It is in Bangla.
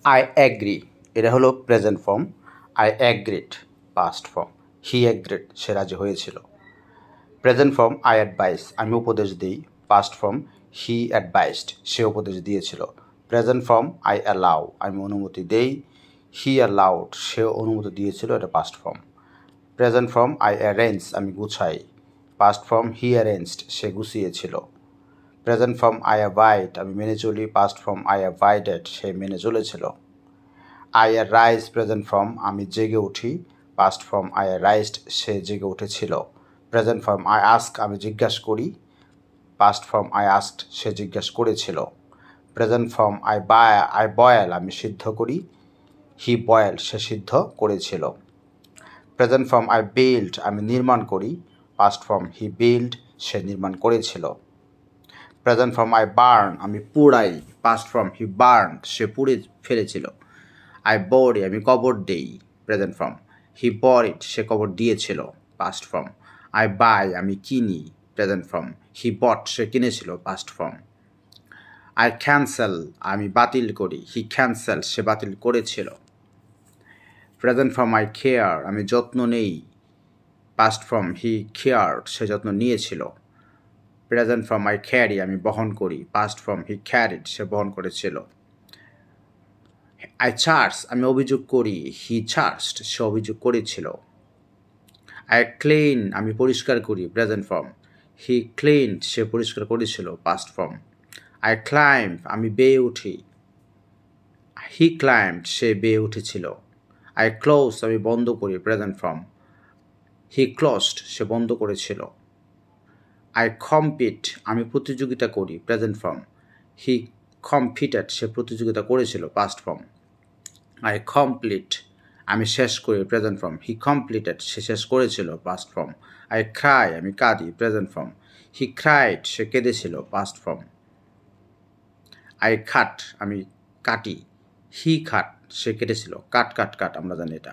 আই অ্যাগ্রি এটা হলো present form. I agreed past form. He agreed সে রাজি হয়েছিল। প্রেজেন্ট ফর্ম আই অ্যাডভাইস আমি উপদেশ দিই। পাস্ট ফর্ম হি অ্যাডভাইসড সে উপদেশ দিয়েছিল। প্রেজেন্ট ফর্ম আই অ্যালাউ আমি অনুমতি দেই। হি অ্যালাউড সে অনুমতি দিয়েছিল, এটা past form. Present form I arrange আমি গুছাই। পাস্ট ফর্ম হি অ্যারেঞ্জড সে গুছিয়েছিল। প্রেজেন্ট ফর্ম আই অ্যাভয়েড আমি মেনে চলি। পাস্ট ফর্ম আই অ্যাভয়েডেড সে মেনে চলেছিল। আই অ্যারাইজ প্রেজেন্ট ফর্ম আমি জেগে উঠি। পাস্ট ফর্ম আই অ্যারাইজড সে জেগে উঠেছিল। প্রেজেন্ট ফর্ম আই আস্ক আমি জিজ্ঞাসা করি। পাস্ট ফর্ম আই আস্কড সে জিজ্ঞাসা করেছিল। প্রেজেন্ট ফর্ম আই বয়েল আমি সিদ্ধ করি। হি বয়েল সে সিদ্ধ করেছিল। প্রেজেন্ট ফর্ম আই বিল্ড আমি নির্মাণ করি। পাস্ট ফর্ম হি বিল্ড সে নির্মাণ করেছিল। প্রেজেন্ট ফর্ম আই বার্ন আমি পুড়াই। পাস্ট ফর্ম হি বার্ন সে পুড়ে ফেলেছিল। আই বরি আমি কবর দেই। প্রেজেন্ট ফর্ম হি বরিড সে কবর দিয়েছিল। পাস্ট ফর্ম আই বাই আমি কিনি। প্রেজেন্ট ফর্ম হি বট সে কিনেছিল। পাস্ট ফর্ম আই ক্যান্সেল আমি বাতিল করি। হি ক্যান্সেল সে বাতিল করেছিল। প্রেজেন্ট ফর্ম আই কেয়ার আমি যত্ন নেই। পাস্ট ফর্ম হি কেয়ার্ড সে যত্ন নিয়েছিল। প্রেজেন্ট ফর্ম আই ক্যারি আমি বহন করি। পাস্ট ফর্ম হি ক্যারিড সে বহন করেছিল। আই চার্জ আমি অভিযোগ করি। হি চার্জড সে অভিযোগ করেছিল। আই ক্লিন আমি পরিষ্কার করি। প্রেজেন্ট ফর্ম হি ক্লিনড সে পরিষ্কার করেছিল। পাস্ট ফর্ম আই ক্লাইম্ব আমি বেয়ে উঠি। হি ক্লাইম্বড সে বেয়ে উঠেছিল। আই ক্লোজ আমি বন্ধ করি। প্রেজেন্ট ফর্ম হি ক্লোজড সে বন্ধ করেছিল। আই কম্পিট আমি প্রতিযোগিতা করি। প্রেজেন্ট ফর্ম হি কম্পিটেড সে প্রতিযোগিতা করেছিল। পাস্ট ফর্ম আই কমপ্লিট আমি শেষ করি। প্রেজেন্ট ফর্ম হি কমপ্লিটেড সে শেষ করেছিল। পাস্ট ফর্ম আই ক্রাই আমি কাঁদি। প্রেজেন্ট ফর্ম হি ক্রাইড সে কেঁদেছিল। পাস্ট ফর্ম আই কাট আমি কাটি। হি কাট সে কেটেছিল। কাট কাট কাট আমরা জানি এটা।